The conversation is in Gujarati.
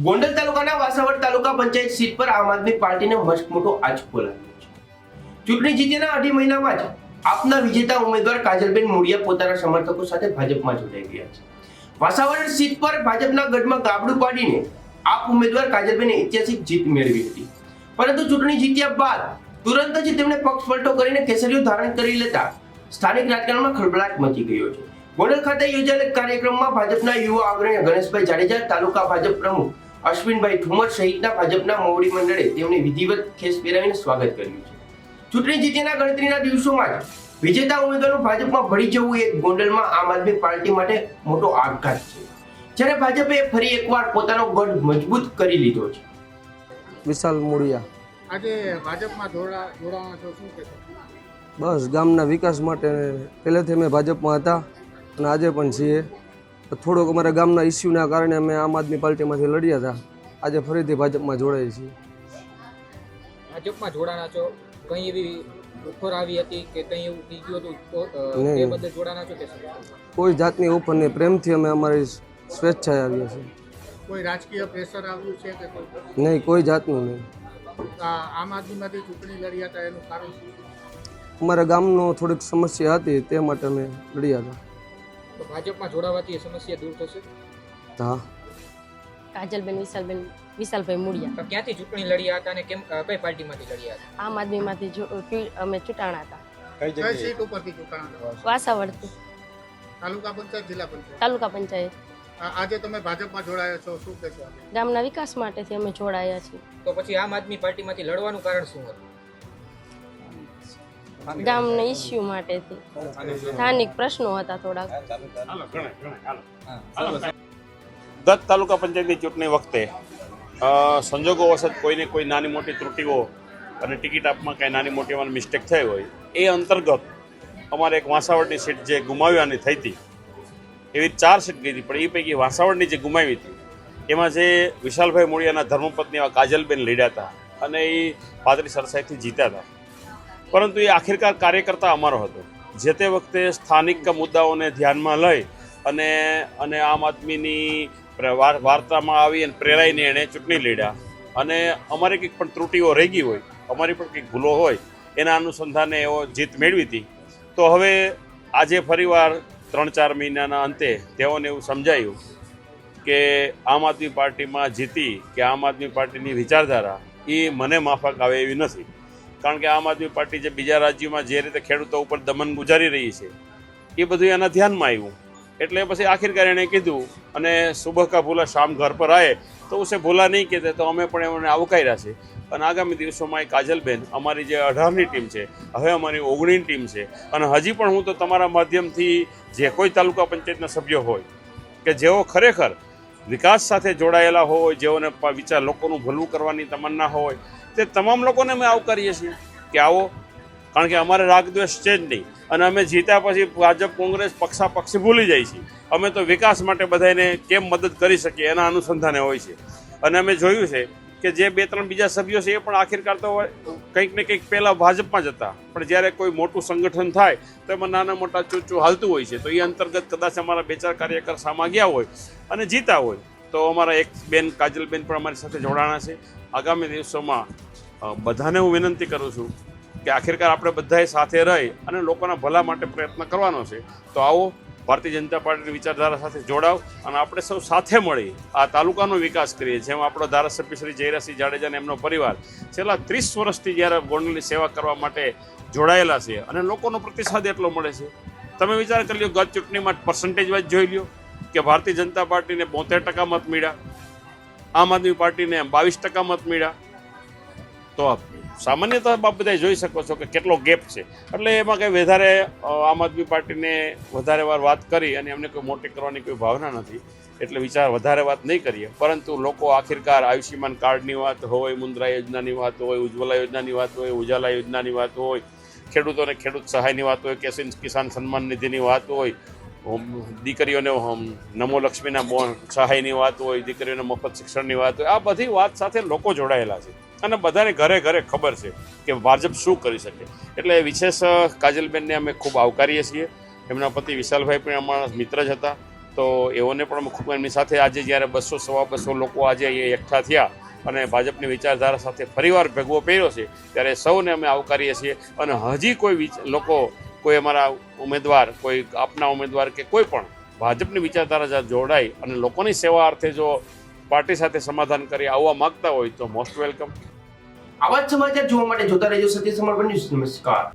ગોંડલ તાલુકાના વાસાવડ તાલુકા પંચાયત સીટ પર આમ આદમી પાર્ટીને મસ્ત મોટો આંચકો લાગ્યો છે। ચૂંટણી જીત્યાના અઢી મહિનામાં જ આપના વિજેતા ઉમેદવાર કાજલબેન મોડિયા પોતાના સમર્થકો સાથે ભાજપમાં જોડાઈ ગયા છે। વાસાવડ સીટ પર ભાજપના ગઢમાં ગાબડું પાડીને આપ ઉમેદવાર કાજલબેને ઐતિહાસિક જીત મેળવી હતી, પરંતુ ચૂંટણી જીત્યા બાદ તુરંત જ તેમણે પક્ષ પલટો કરીને કેસરીઓ ધારણ કરી લેતા સ્થાનિક રાજકારણમાં ખળભળાટ મચી ગયો છે। ગોંડલ ખાતે યોજાયેલ કાર્યક્રમમાં ભાજપના યુવા અગ્રણી ગણેશભાઈ જાડેજા, તાલુકા ભાજપ પ્રમુખ અશ્વિનભાઈ ઠુમર સહિતના ભાજપના મોવડી મંડળે તેમની વિધિવત ખેસ પહેરાવીને સ્વાગત કર્યું છે। ચૂંટણી જીત્યાના ગણતરીના દિવસોમાં જ વિજેતા ઉમેદવારનું ભાજપમાં ભળી જવું એ ગોંડલમાં આમ આદમી પાર્ટી માટે મોટો આઘાત છે, જ્યારે ભાજપે ફરી એકવાર પોતાનો ગઢ મજબૂત કરી લીધો છે। વિશાલ મોડિયા આજે ભાજપમાં જોડાવા છો, શું કહેશો? બસ ગામના વિકાસ માટે પહેલેથી અમે ભાજપમાં હતા અને આજે પણ છીએ। થોડોક અમારા ગામના ઇસ્યુના કારણે અમે આમ આદમી પાર્ટીમાંથી લડ્યા હતા, આજે ફરીથી ભાજપમાં જોડાઈએ છીએ। ભાજપમાં જોડાના છો, કંઈ એવી ઓફર આવી હતી કે કંઈ એવું થઈ ગયું હતું તો નહીં. એ બદલ જોડાના છો કે શું? કોઈ જાતની ઓફર નહીં, પ્રેમથી અમે અમારી સ્વેચ્છાએ આવીએ છીએ। કોઈ રાજકીય પ્રેશર આવ્યું છે કે કોઈ? નહીં, કોઈ જાતનું નહીં। આમ આદમીમાંથી ચૂંટણી લડ્યા હતા, એનું કારણ શું? અમારા ગામનો થોડીક સમસ્યા હતી, તે માટે અમે લડ્યા હતા। તો ભાજપમાં જોડાવાથી એ સમસ્યા દૂર થશે? હા, કાજલબેન વિશાલભાઈ મોડિયા તો ક્યાંથી ચૂંટણી લડ્યા હતા અને કેમ કઈ પાર્ટીમાંથી લડ્યા હતા? આમ આદમીમાંથી અમે ચૂંટાણા હતા। કઈ સીટ ઉપરથી ચૂંટાણા હતા? વાસાવડથી તાલુકા પંચાયત, જિલ્લા પંચાયત? તાલુકા પંચાયત। આજે તમે ભાજપમાં જોડાયા છો, શું કહેશો? ગામના વિકાસ માટેથી અમે જોડાયા છીએ। તો પછી આમ આદમી પાર્ટીમાંથી લડવાનું કારણ શું હતું? ગામના ઇસ્યુ માટેથી સ્થાનિક પ્રશ્નો હતા થોડાક। ગત તાલુકા પંચાયતની ચૂંટણી વખતે સંજોગોવશત કોઈને કોઈ નાની મોટી ત્રુટીઓ અને ટિકિટ આપમાં કાંઈ નાની મોટી એમાં મિસ્ટેક થઈ હોય એ અંતર્ગત અમારે એક વાસાવડની સીટ જે ગુમાવવાની થઈ હતી, એવી 4 સીટ ગઈ હતી, પણ એ પૈકી વાસાવડની જે ગુમાવી હતી એમાં જે વિશાલભાઈ મોડિયાના ધર્મપત્ની એવા કાજલબેન લડ્યા હતા અને એ પાદરી સરસાઈથી જીત્યા હતા, પરંતુ એ આખિરકાર કાર્યકર્તા અમારો હતો। જે તે વખતે સ્થાનિક મુદ્દાઓને ધ્યાનમાં લઈ અને આમ આદમીની વાર્તામાં આવી અને પ્રેરાઈને એણે ચૂંટણી લડ્યા અને અમારી કંઈક પણ ત્રુટીઓ રહી ગઈ હોય, અમારી પણ કંઈક ભૂલો હોય, એના અનુસંધાને એવો જીત મેળવી હતી। તો હવે આજે ફરીવાર 3-4 મહિનાના અંતે તેઓને એવું સમજાયું કે આમ આદમી પાર્ટીમાં જીતી કે આમ આદમી પાર્ટીની વિચારધારા એ મને માફક આવે એવી નથી, કારણ કે આમ આદમી પાર્ટી જે બીજા રાજ્યોમાં જે રીતે ખેડૂતો ઉપર દમન ગુજારી રહી છે એ બધું એના ધ્યાનમાં આવ્યું, એટલે પછી આખિરકાર એણે કીધું અને સુબહ કા ભૂલા શામ ઘર પર આયે તો ઉસે ભૂલા નહીં કહેતે, તો અમે પણ એમને આવકાર્યા છે અને આગામી દિવસોમાં એ કાજલબેન અમારી જે 18ની ટીમ છે, હવે અમારી 19ની ટીમ છે અને હજી પણ હું તો તમારા માધ્યમથી જે કોઈ તાલુકા પંચાયતના સભ્યો હોય કે જેઓ ખરેખર વિકાસ સાથે જોડાયેલા હોય, જેઓને વિચાર લોકોનું ભલું કરવાની તમન્ના હોય, તે તમામ લોકોને અમે આવકારીએ છીએ કે આવો, કારણ કે અમારે રાગદ્વેષ છે જ નહીં અને અમે જીત્યા પછી ભાજપ કોંગ્રેસ પક્ષાપક્ષી ભૂલી જાય છીએ। અમે તો વિકાસ માટે બધાને કેમ મદદ કરી શકીએ એના અનુસંધાને હોય છે અને અમે જોયું છે કે જે 2-3 બીજા સભ્યો છે એ પણ આખિરકાર તો કંઈક ને કંઈક પહેલાં ભાજપમાં જ હતા, પણ જ્યારે કોઈ મોટું સંગઠન થાય તો એમાં નાના મોટા ચૂચું હાલતું હોય છે, તો એ અંતર્ગત કદાચ અમારા 2-4 કાર્યકર સામા ગયા હોય અને જીતા હોય, તો અમારા એક બેન કાજલબેન પણ અમારી સાથે જોડાણા છે। આગામી દિવસોમાં બધાને હું વિનંતી કરું છું કે આખિરકાર આપણે બધાએ સાથે રહી અને લોકોના ભલા માટે પ્રયત્ન કરવાનો છે, તો આવો ભારતીય જનતા પાર્ટીની વિચારધારા સાથે જોડાવ અને આપણે સૌ સાથે મળી આ તાલુકાનો વિકાસ કરીએ। જેમ આપણો ધારાસભ્ય શ્રી જયરાસિંહ જાડેજા અને એમનો પરિવાર છેલ્લા 30 વર્ષથી જ્યારે ગોંડલની સેવા કરવા માટે જોડાયેલા છે અને લોકોનો પ્રતિસાદ એટલો મળે છે, તમે વિચાર કરી લો, ગત ચૂંટણીમાં પર્સન્ટેજ વાઇઝ જોઈ લ્યો કે ભારતીય જનતા પાર્ટીને 72% મત મળ્યા, આમ આદમી પાર્ટીને 22% મત મળ્યા, તો સામાન્યતઃ આપ બધા જોઈ શકો છો કે કેટલો ગેપ છે, એટલે એમાં કંઈ વધારે આમ આદમી પાર્ટીને વધારે વાર વાત કરી અને એમને કોઈ મોટી કરવાની કોઈ ભાવના નથી, એટલે વધારે વાત નહીં કરીએ, પરંતુ લોકો આખિરકાર આયુષ્યમાન કાર્ડની વાત હોય, મુદ્રા યોજનાની વાત હોય, ઉજ્જવલા યોજનાની વાત હોય, ઉજાલા યોજનાની વાત હોય, ખેડૂતોને ખેડૂત સહાયની વાત હોય, કિસાન સન્માન નિધિની વાત હોય, દીકરીઓને નમો લક્ષ્મીના સહાયની વાત હોય, દીકરીઓને મફત શિક્ષણની વાત હોય, આ બધી વાત સાથે લોકો જોડાયેલા છે અને બધાને ઘરે ઘરે ખબર છે કે ભાજપ શું કરી શકે, એટલે વિશેષ કાજલબેનને અમે ખૂબ આવકારીએ છીએ। એમના પતિ વિશાલભાઈ પણ અમારા મિત્ર જ હતા, તો એઓને પણ અમે ખૂબ એમની સાથે આજે જ્યારે 200-250 લોકો આજે અહીંયા એકઠા થયા અને ભાજપની વિચારધારા સાથે ફરીવાર ભેગવો પહેર્યો છે ત્યારે સૌને અમે આવકારીએ છીએ. અને હજી કોઈ લોકો કોઈ અમારા ઉમેદવાર, કોઈ આપના ઉમેદવાર કે કોઈ પણ ભાજપની વિચારધારા જોડાઈ અને લોકોની સેવા અર્થે જો પાર્ટી સાથે સમાધાન કરી આવવા માંગતા હોય તો મોસ્ટ વેલકમ. આવા જ સમાચાર જોવા માટે જોતા રહેજો સત્ય સમર્પણ ન્યૂઝ. નમસ્કાર.